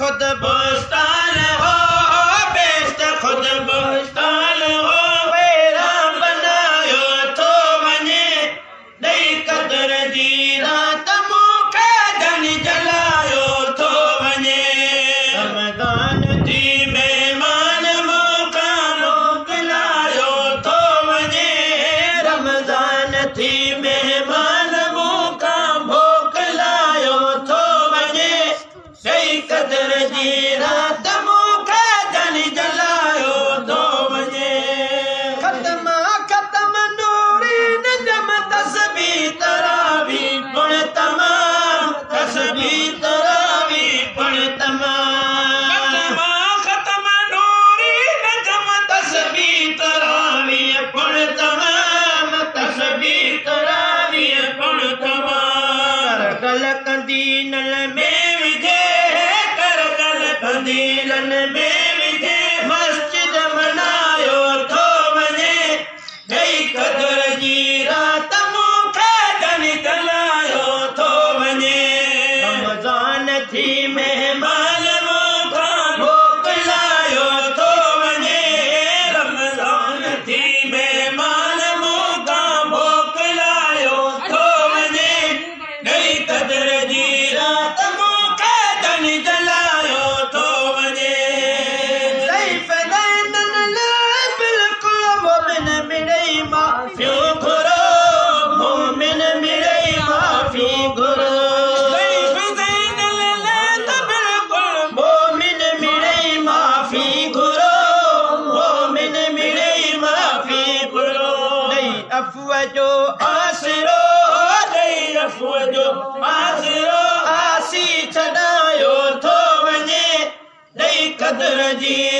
खुद बोस्तान हो, बेस्ट खुद बोस्तान हो, वेरा बनायो थो वञे ॾेई क़दर जी रात मूंखे धन जलायो थो वञे। रमज़ान जी महिमान मूंखां मोकिलायो थो वञे, रमज़ान जी महिमान मूंखां मोकिलायो थो वञे, ॾेई क़दर जी रात मूंखे धन जलायो थो वञे। ख़त्म ख़त्म नूरी निजम तस्बीह तरावी पढ़ तमाम, तस्बीह तरावी पढ़ तमाम, ख़त्म नूरी निजम तस्बीह तरावी पढ़ तमाम, तस्बीह तरावी पढ़ तमाम। करगल कंदीलन में विझे, करगल कंदीलन में विझे, मस्जिद मनायो थो वञे, ॾेई क़दर जी रात मूंखे धन जलायो थो वञे। रमज़ान जी महिमान मूंखां मोकिलायो थो वञे, रमज़ान जी महिमान मूंखां मोकिलायो थो वञे, ॾेई क़दर जी रात मूंखे धन जलायो थो वञे। ज़ईफ़ ज़ैनन लाइ बिल्कुलु मोमिन मिड़ई माफ़ियूं घुरो, मोमिन मिड़ई माफ़ी घुरो। ज़ईफ़ ज़ैनन लाइ त बिल्कुलु मोमिन मिड़ई माफ़ी घुरो, मोमिन मिड़ई माफ़ी घुरो। ॾेई अफ़्व जो आसिरो, ॾेई अफ़्व जो आसिरो, आसी छॾायो थो वञे, ॾेई क़दर जी